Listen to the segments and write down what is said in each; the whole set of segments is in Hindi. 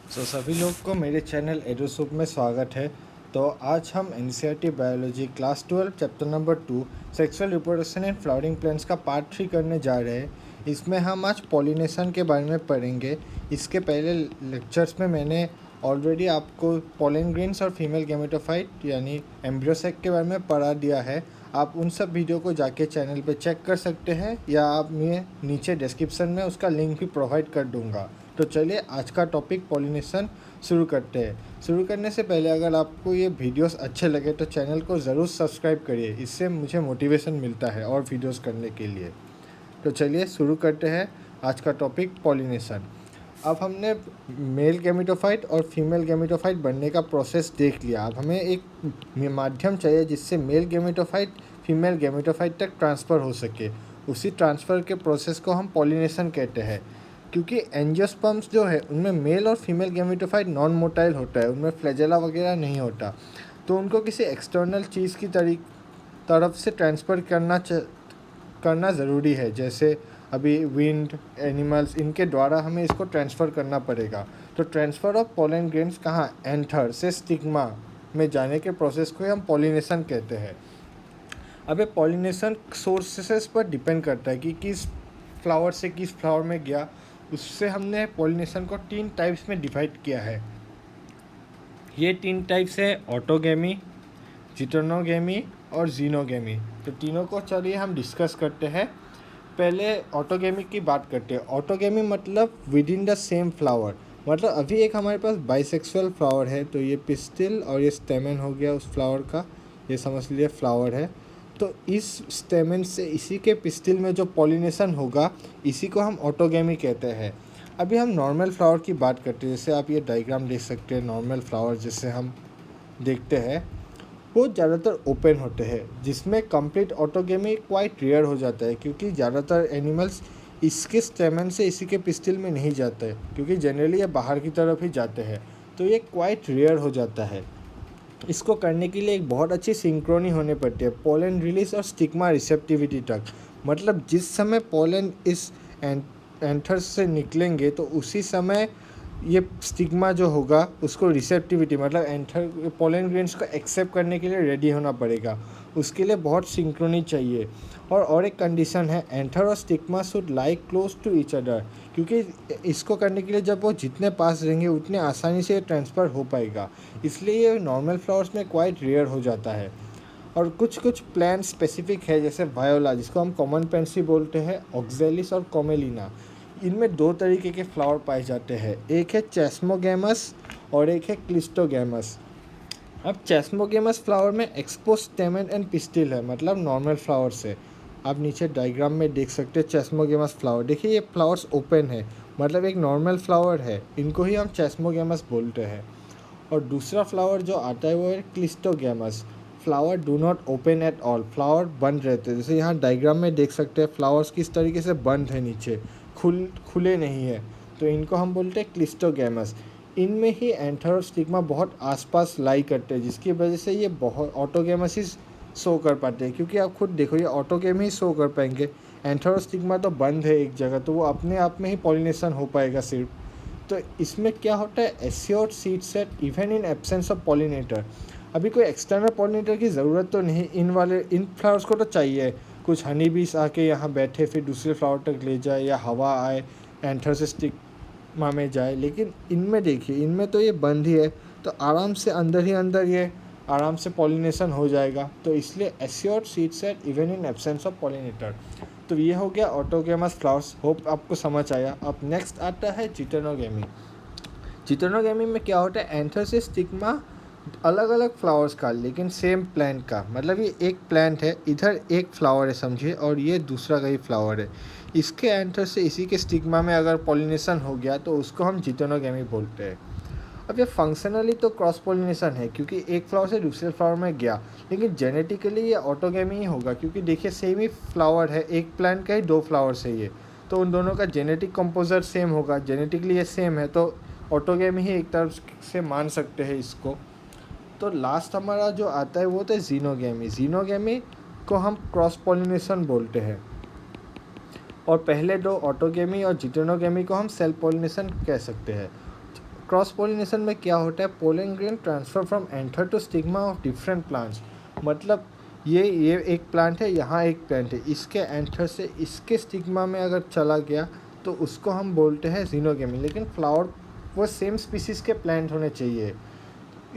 सभी लोग को मेरे चैनल एडोसूप में स्वागत है। तो आज हम NCERT biology class 12 chapter number 2 sexual reproduction and flowering plants का पार्ट 3 करने जा रहे हैं। इसमें हम आज पॉलिनेशन के बारे में पढ़ेंगे। इसके पहले लेक्चर्स में मैंने ऑलरेडी आपको पोलन ग्रेन्स और फीमेल गैमेटोफाइट यानी एम्ब्रियो सेक के बारे में पढ़ा दिया है। आप उन सब वीडियो को जाके चैनल पे चेक कर सकते हैं या आप मैं नीचे डिस्क्रिप्शन में उसका लिंक भी प्रोवाइड कर दूंगा। तो चलिए आज का टॉपिक पॉलिनेशन शुरू करते हैं। शुरू करने से पहले अगर आपको ये वीडियोस अच्छे लगे तो चैनल को ज़रूर सब्सक्राइब करिए, इससे मुझे मोटिवेशन मिलता है और वीडियोस करने के लिए। तो चलिए शुरू करते हैं आज का टॉपिक पॉलिनेशन। अब हमने मेल गैमेटोफाइट और फीमेल गैमेटोफाइट बनने का प्रोसेस देख लिया। अब हमें एक माध्यम चाहिए जिससे मेल गैमेटोफाइट फीमेल गैमेटोफाइट तक ट्रांसफ़र हो सके। उसी ट्रांसफ़र के प्रोसेस को हम पॉलिनेशन कहते हैं। क्योंकि एंजियोस्पर्म्स जो है उनमें मेल और फीमेल गैमेटोफाइट नॉन मोटाइल होता है, उनमें फ्लैजेला वगैरह नहीं होता, तो उनको किसी एक्सटर्नल चीज़ की तरफ से ट्रांसफ़र करना ज़रूरी है। जैसे अभी विंड, एनिमल्स, इनके द्वारा हमें इसको ट्रांसफ़र करना पड़ेगा। तो ट्रांसफ़र ऑफ पोलन ग्रेन्स कहाँ, एंथर से स्टिग्मा में जाने के प्रोसेस को हम पॉलिनेशन कहते हैं। अब ये पॉलिनेशन सोर्सेस पर डिपेंड करता है कि किस फ्लावर से किस फ्लावर में गया। उससे हमने पॉलिनेशन को 3 टाइप्स में डिवाइड किया है। ये 3 टाइप्स है ऑटोगेमी, जिटर्नोगेमी और जीनोगेमी। तो तीनों को चलिए हम डिस्कस करते हैं। पहले ऑटोगेमी की बात करते हैं। ऑटोगेमी मतलब with in the same flower, मतलब अभी एक हमारे पास बाइसेक्सुअल फ्लावर है, तो ये पिस्टिल और ये स्टेमन हो गया उस फ्लावर का, ये समझ लीजिए फ्लावर है। तो इस स्टेमन से इसी के पिस्टिल में जो पॉलिनेशन होगा इसी को हम ऑटोगेमी कहते हैं। अभी हम नॉर्मल फ्लावर की बात करते हैं। जैसे आप ये डायग्राम देख सकते हैं, नॉर्मल फ्लावर जैसे हम देखते हैं वो ज़्यादातर ओपन होते हैं, जिसमें कंप्लीट ऑटोगेमी क्वाइट रेयर हो जाता है, क्योंकि ज़्यादातर एनिमल्स इसके स्टेमन से इसी के पिस्टिल में नहीं जाते, क्योंकि जनरली ये बाहर की तरफ ही जाते हैं। तो ये क्वाइट रेयर हो जाता है। इसको करने के लिए एक बहुत अच्छी सिंक्रोनी होने पड़ती है, पोलन रिलीज और स्टिग्मा रिसेप्टिविटी तक। मतलब जिस समय पोलन इस एंथर से निकलेंगे तो उसी समय ये स्टिग्मा जो होगा उसको रिसेप्टिविटी मतलब एंथर पोलन ग्रेन्स को एक्सेप्ट करने के लिए रेडी होना पड़ेगा। उसके लिए बहुत सिंक्रोनी चाहिए। और एक कंडीशन है, एंथर और stigma should lie close to each other, क्योंकि इसको करने के लिए जब वो जितने पास रहेंगे उतने आसानी से ट्रांसफ़र हो पाएगा। इसलिए ये नॉर्मल फ्लावर्स में क्वाइट रेयर हो जाता है। और कुछ प्लांट स्पेसिफिक है, जैसे वायोला जिसको हम कॉमन पेंसी बोलते हैं, ऑक्जेलिस और कोमेलिना। इनमें 2 तरीके के फ्लावर पाए जाते हैं, एक है चेस्मोगेमस और एक है क्लिस्टोगेमस। अब चेस्मोगेमस फ्लावर में एक्सपोज स्टेमन एंड पिस्टिल है, मतलब नॉर्मल फ्लावर से। आप नीचे डायग्राम में देख सकते हैं चेस्मोगेमस फ्लावर। देखिए ये फ्लावर्स ओपन है, मतलब एक नॉर्मल फ्लावर है, इनको ही हम चेस्मोगेमस बोलते हैं। और दूसरा फ्लावर जो आता है वो है cleistogamous. Flower do not open at all, flower बंद रहते हैं। जैसे यहाँ डायग्राम में देख सकते हैं फ्लावर्स किस तरीके से बंद है, नीचे खुले नहीं है, तो इनको हम बोलते हैं क्लिस्टोगेमस। इनमें ही एंथर और स्टिग्मा बहुत आसपास लाई करते हैं, जिसकी वजह से ये बहुत ऑटोगेमस ही शो कर पाते हैं। क्योंकि आप खुद देखो ये ऑटोगेमी ही शो कर पाएंगे, एंथर और स्टिग्मा तो बंद है एक जगह, तो वो अपने आप में ही पॉलिनेशन हो पाएगा सिर्फ। तो इसमें क्या होता है, assured seed set even in absence of pollinator. अभी कोई एक्सटर्नल पॉलिनेटर की ज़रूरत तो नहीं, इन फ्लावर्स को तो चाहिए कुछ हनी बीस आके यहाँ बैठे फिर दूसरे फ्लावर तक ले जाए, या हवा आए एंथर से स्टिग्मा में जाए। लेकिन इनमें देखिए, इनमें तो ये बंद ही है, तो आराम से अंदर ही अंदर ये आराम से पॉलिनेशन हो जाएगा। तो इसलिए assured seed set even in absence of pollinator. तो ये हो गया ऑटोगेमस फ्लावर्स। होप आपको समझ आया। अब नेक्स्ट आता है जिटर्नोगेमी। जिटर्नोगेमी में क्या होता है, एंथर से स्टिग्मा अलग अलग फ्लावर्स का, लेकिन सेम प्लांट का। मतलब ये एक प्लांट है, इधर एक फ्लावर है समझिए, और ये दूसरा का ही फ्लावर है। इसके एंथर से इसी के स्टिग्मा में अगर पॉलिनेशन हो गया तो उसको हम जिटर्नोगेमी बोलते हैं। अब ये फंक्शनली तो क्रॉस पॉलिनेशन है, क्योंकि एक फ्लावर से दूसरे फ्लावर में गया, लेकिन जेनेटिकली ये ऑटोगेमी ही होगा, क्योंकि देखिए सेम ही फ्लावर है, एक प्लांट का ही 2 फ्लावर्स है ये, तो उन दोनों का जेनेटिक कंपोजर सेम होगा, जेनेटिकली ये सेम है, तो ऑटोगेमी ही एक तरफ से मान सकते हैं इसको। तो लास्ट हमारा जो आता है वो तो जीनोगेमी। जीनोगेमी को हम क्रॉस पॉलिनेशन बोलते हैं। और पहले 2 ऑटोगेमी और जिटर्नोगेमी को हम सेल्फ पॉलिनेशन कह सकते हैं। क्रॉस पोलिनेशन में क्या होता है, pollen grain transfer from anther to stigma of different plants. मतलब ये एक प्लांट है, यहाँ एक प्लांट है, इसके एंथर से इसके स्टिग्मा में अगर चला गया तो उसको हम बोलते हैं जीनोगेमी। लेकिन फ्लावर वो सेम स्पीसीज़ के प्लांट होने चाहिए।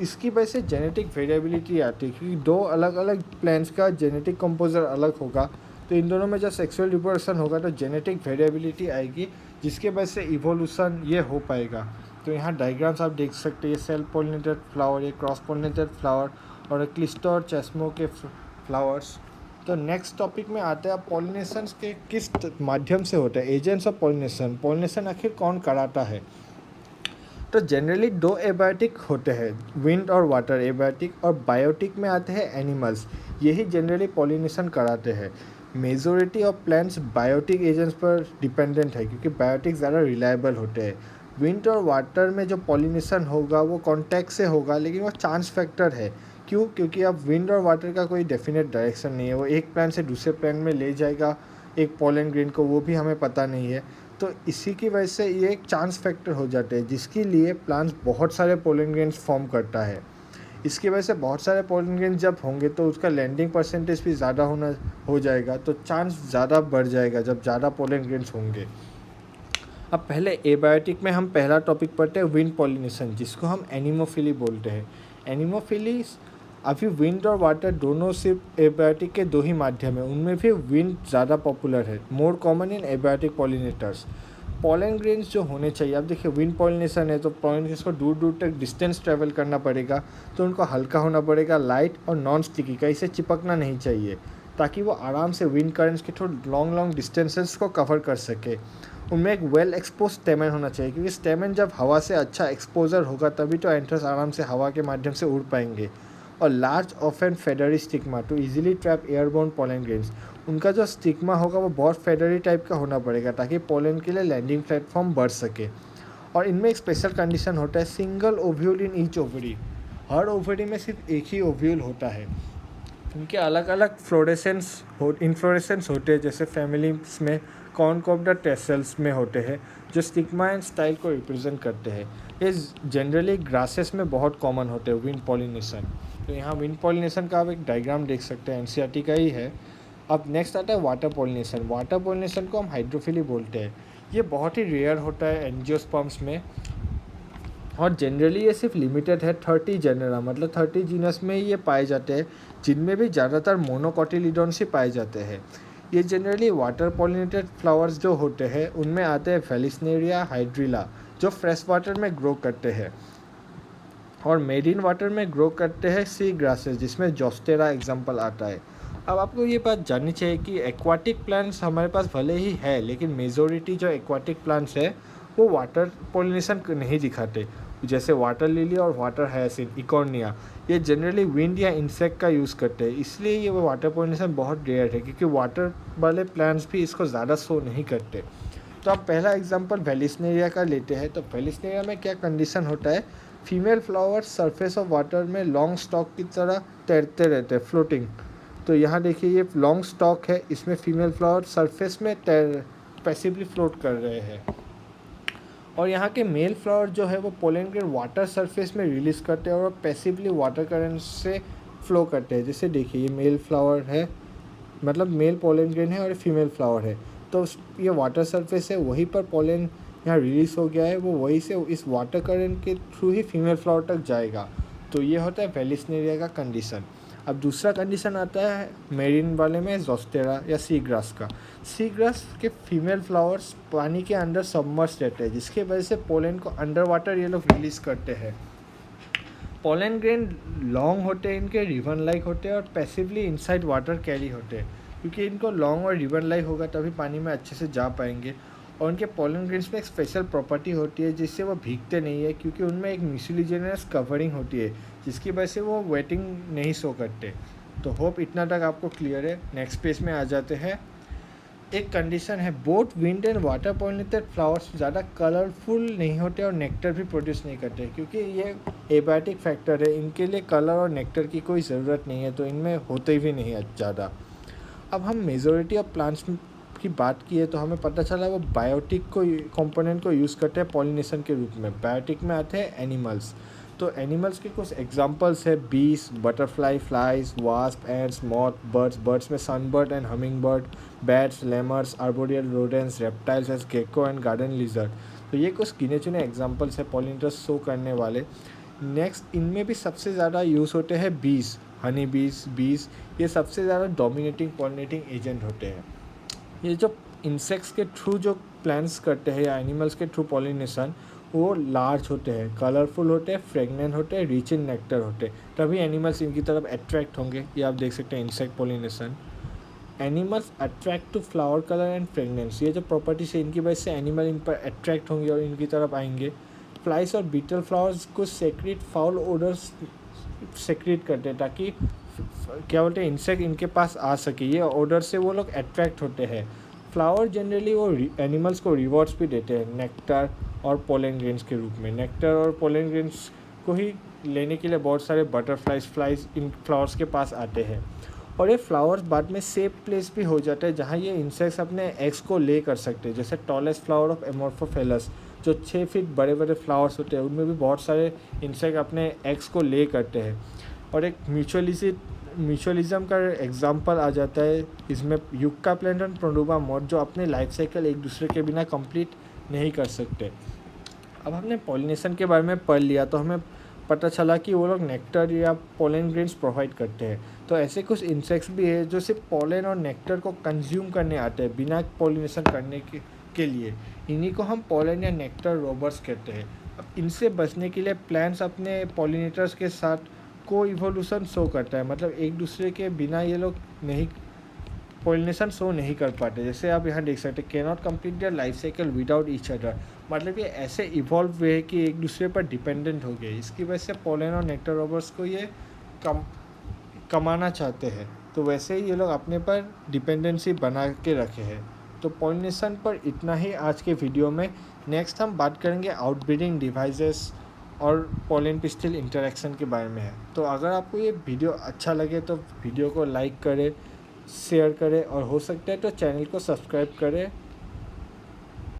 इसकी वजह से जेनेटिक वेरिएबिलिटी आती है, क्योंकि दो अलग अलग प्लांट्स का जेनेटिक कंपोजर अलग होगा, तो इन दोनों में जब सेक्सुअल रिप्रोडक्शन होगा तो जेनेटिक वेरिएबिलिटी आएगी, जिसके वजह से इवोल्यूशन ये हो पाएगा। तो यहाँ डायग्राम्स आप देख सकते हैं, ये सेल्फ पोलिनेटेड फ्लावर, ये क्रॉस पोलिनेटेड फ्लावर और क्लिस्टो और चेस्मो के फ्लावर्स। तो नेक्स्ट टॉपिक में आते हैं, पॉलिनेशन के किस माध्यम से होता है, एजेंट्स ऑफ पॉलिनेशन। पॉलिनेशन आखिर कौन कराता है? तो जनरली दो एबायोटिक होते हैं, विंड और वाटर एबायोटिक, और बायोटिक में आते हैं एनिमल्स। यही जनरली पॉलिनेशन कराते हैं। Majority of plants biotic agents पर डिपेंडेंट है, क्योंकि बायोटिक ज़्यादा रिलायबल होते हैं। विंड और वाटर में जो पॉलिनेशन होगा वो कॉन्टैक्ट से होगा, लेकिन वो चांस फैक्टर है। क्यों? क्योंकि अब विंड और वाटर का कोई डेफिनेट डायरेक्शन नहीं है, वो एक प्लांट से दूसरे प्लांट में ले जाएगा एक पोलन ग्रेन को, वो भी हमें पता नहीं है। तो इसी की वजह से ये एक चांस फैक्टर हो जाते हैं, जिसके लिए प्लांट्स बहुत सारे पोलन ग्रेन्स फॉर्म करता है। इसकी वजह से बहुत सारे पोलन ग्रेन्स जब होंगे तो उसका लैंडिंग परसेंटेज भी ज़्यादा हो जाएगा, तो चांस ज़्यादा बढ़ जाएगा जब ज़्यादा पोलन ग्रेन्स होंगे। अब पहले एबायोटिक में हम पहला टॉपिक पढ़ते हैं, विंड पॉलिनेशन, जिसको हम एनिमोफिली बोलते हैं। एनिमोफिली अभी विंड और वाटर दोनों सिर्फ एबायोटिक के दो ही माध्यम है, उनमें भी विंड ज़्यादा पॉपुलर है, more common in abiotic pollinators. Pollen grains जो होने चाहिए, अब देखिए विंड पॉलिनेशन है तो पोलन ग्रेन्स को दूर दूर तक डिस्टेंस ट्रैवल करना पड़ेगा, तो उनको हल्का होना पड़ेगा, लाइट और नॉन स्टिकी का, इसे चिपकना नहीं चाहिए, ताकि वो आराम से विंड करंट्स के थ्रू लॉन्ग डिस्टेंसेस को कवर कर सके। उनमें एक वेल एक्सपोज स्टेमन होना चाहिए, क्योंकि स्टेमन जब हवा से अच्छा एक्सपोजर होगा तभी तो एंथर्स आराम से हवा के माध्यम से उड़ पाएंगे। और large often feathery stigma to easily trap airborne pollen grains. उनका जो स्टिग्मा होगा वो बहुत फेडरी टाइप का होना पड़ेगा, ताकि पोलन के लिए लैंडिंग प्लेटफॉर्म बढ़ सके। और इनमें एक स्पेशल कंडीशन होता है, single ovule in each ovary. Her ovary में सिर्फ एक ही ओव्यूल होता है। इनके अलग अलग इन्फ्लोरेसेंस होते हैं, जैसे फैमिलीज में कॉर्नकोप्टा टेसल्स में होते हैं, जो स्टिग्मा एंड स्टाइल को रिप्रेजेंट करते हैं। ये जनरली ग्रासेस में बहुत कॉमन होते हैं विंड पॉलिनेशन। तो यहाँ विंड पॉलिनेशन का आप एक डायग्राम देख सकते हैं, एनसीईआरटी का ही है। अब नेक्स्ट आता है वाटर पॉलिनेशन। वाटर पॉलिनेशन को हम हाइड्रोफिली बोलते हैं। ये बहुत ही रेयर होता है एंजियोस्पर्म्स में, और जनरली ये सिर्फ लिमिटेड है 30 जेनरा, मतलब 30 जीनस में ये पाए जाते हैं, जिनमें भी ज़्यादातर मोनोकोटिलीडॉन्स ही पाए जाते हैं। ये जनरली वाटर पॉलिनेटेड फ्लावर्स जो होते हैं उनमें आते हैं वेलिस्नेरिया हाइड्रिला, जो फ्रेश वाटर में ग्रो करते हैं, और मेरीन वाटर में ग्रो करते हैं सी ग्रासेस, जिसमें जोस्टेरा एग्जाम्पल आता है। अब आपको ये बात जाननी चाहिए कि एक्वाटिक प्लांट्स हमारे पास भले ही है, लेकिन मेजॉरिटी जो एक्वाटिक प्लांट्स है वो वाटर पॉलिनेशन नहीं दिखाते, जैसे वाटर लिली और वाटर हायासिन्थ, इकॉर्निया, ये जनरली विंड या इंसेक्ट का यूज़ करते हैं, इसलिए ये वाटर पॉलिनेशन बहुत रेयर है, क्योंकि वाटर वाले प्लांट्स भी इसको ज़्यादा शो नहीं करते। तो आप पहला एग्जांपल वेलिस्नेरिया का लेते हैं। तो वेलिस्नेरिया में क्या कंडीशन होता है, female flower surface of water में लॉन्ग स्टॉक की तरह तैरते रहते हैं, फ्लोटिंग। तो यहाँ देखिए ये लॉन्ग स्टॉक है, इसमें फीमेल फ्लावर सरफेस में पैसिवली फ्लोट कर रहे हैं, और यहाँ के मेल फ्लावर जो है वो पोलन ग्रेन वाटर सरफेस में रिलीज़ करते हैं और पैसिवली वाटर करंट से फ्लो करते हैं। जैसे देखिए ये मेल फ्लावर है, मतलब मेल पोलन ग्रेन है, और फीमेल फ्लावर है, तो ये वाटर सरफेस है, वहीं पर पोलन यहाँ रिलीज़ हो गया है, वो वहीं से इस वाटर करंट के थ्रू ही फीमेल फ्लावर तक जाएगा। तो ये होता है वेलिस्नेरिया का कंडीशन। अब दूसरा कंडीशन आता है मेरीन वाले में, जोस्टेरा या सी ग्रास का। सी ग्रास के फीमेल फ्लावर्स पानी के अंदर सबमर्ज रहते हैं, जिसके वजह से पोलन को अंडर वाटर ये लोग रिलीज़ करते हैं। पोलन ग्रेन लॉन्ग होते हैं, इनके रिबन लाइक होते हैं, और पैसिवली इनसाइड वाटर कैरी होते हैं, क्योंकि इनको लॉन्ग और रिबन लाइक होगा तभी पानी में अच्छे से जा पाएंगे। और उनके पोलन ग्रेन्स में एक स्पेशल प्रॉपर्टी होती है, जिससे वो भीगते नहीं है, क्योंकि उनमें एक म्यूसिलीजिनस कवरिंग होती है, जिसकी वजह से वो वेटिंग नहीं शो करते। तो होप इतना तक आपको क्लियर है। नेक्स्ट पेज में आ जाते हैं। एक कंडीशन है, both wind and water pollinated flowers ज़्यादा कलरफुल नहीं होते और नेक्टर भी प्रोड्यूस नहीं करते, क्योंकि ये एबायोटिक फैक्टर है, इनके लिए कलर और नेक्टर की कोई ज़रूरत नहीं है, तो इनमें होते भी नहीं ज़्यादा। अब हम मेजॉरिटी ऑफ प्लांट्स की बात की है तो हमें पता चला वो बायोटिक को कंपोनेंट को यूज़ करते हैं पॉलिनेशन के रूप में। बायोटिक में आते हैं एनिमल्स। तो एनिमल्स के कुछ एग्जांपल्स है bees, butterfly, flies, wasp, ants, moth, birds. Birds में sunbird and humming bird, bats, lemurs, arboreal rodents, reptiles as gecko and garden lizard. तो ये कुछ गिने चुने एग्जांपल्स है पॉलिनेटर्स शो करने वाले। नेक्स्ट इनमें भी सबसे ज़्यादा यूज़ होते हैं बीस, हनी बीस। ये सबसे ज़्यादा डोमिनेटिंग पॉलिनेटिंग एजेंट होते हैं। ये जो इंसेक्ट्स के थ्रू जो प्लांट्स करते हैं या एनिमल्स के थ्रू पॉलिनेशन, वो लार्ज होते हैं, कलरफुल होते हैं, फ्रेगनेंट होते हैं, रिच इन नेक्टर होते हैं, तभी एनिमल्स इनकी तरफ अट्रैक्ट होंगे। ये आप देख सकते हैं insect pollination. Animals attract to flower colour and fragrance. ये जो प्रॉपर्टीज है इनकी वजह से एनिमल इन पर अट्रैक्ट होंगे और इनकी तरफ आएंगे। फ्लाइज और बीटल फ्लावर्स को सेक्रेट फाउल ओडर्स सेक्रेट करते हैं ताकि क्या बोलते हैं इंसेक्ट इनके पास आ सके। ये ऑर्डर से वो लोग अट्रैक्ट होते हैं। फ्लावर जनरली वो एनिमल्स को रिवॉर्ड्स भी देते हैं नेक्टर और पोलन ग्रेन्स के रूप में। नेक्टर और पोलन ग्रेन्स को ही लेने के लिए बहुत सारे फ्लाइज इन फ्लावर्स के पास आते हैं। और ये फ्लावर्स बाद में सेफ प्लेस भी हो जाते हैं जहाँ ये इंसेक्ट्स अपने एग्स को ले कर सकते हैं। जैसे टॉलेस्ट फ्लावर ऑफ एमोर्फोफेलस, जो 6 फीट बड़े बड़े फ्लावर्स होते हैं, उनमें भी बहुत सारे इंसेक्ट अपने एग्स को ले करते हैं। और एक म्यूचुअलिज्म का एग्जांपल आ जाता है इसमें यूक्का प्लांट और प्रोडुबा मॉथ, जो अपने लाइफ साइकिल एक दूसरे के बिना कंप्लीट नहीं कर सकते। अब हमने पॉलिनेशन के बारे में पढ़ लिया तो हमें पता चला कि वो लोग नेक्टर या पोलन ग्रेन्स प्रोवाइड करते हैं। तो ऐसे कुछ इंसेक्ट्स भी है जो सिर्फ पोलन और नेक्टर को कंज्यूम करने आते हैं बिना पॉलिनेशन करने के लिए। इन्हीं को हम पोलन या नेक्टर रोबर्स कहते हैं। अब इनसे बचने के लिए प्लांट्स अपने पॉलिनेटर्स के साथ को इवोल्यूशन शो करता है, मतलब एक दूसरे के बिना ये लोग नहीं पॉलिनेशन शो नहीं कर पाते। जैसे आप यहाँ देख सकते हैं, can not complete their life cycle without each other, मतलब ये ऐसे इवॉल्व हुए हैं कि एक दूसरे पर डिपेंडेंट हो गए। इसकी वजह से पोलन और नेक्टर रोबर्स को ये कमाना चाहते हैं, तो वैसे ही ये लोग अपने पर डिपेंडेंसी बना के रखे हैं। तो पॉलिनेशन पर इतना ही आज के वीडियो में। नेक्स्ट हम बात करेंगे आउटब्रीडिंग डिवाइसेस और पोलन पिस्टिल इंटरेक्शन के बारे में है। तो अगर आपको ये वीडियो अच्छा लगे तो वीडियो को लाइक करें, शेयर करें और हो सकता है तो चैनल को सब्सक्राइब करें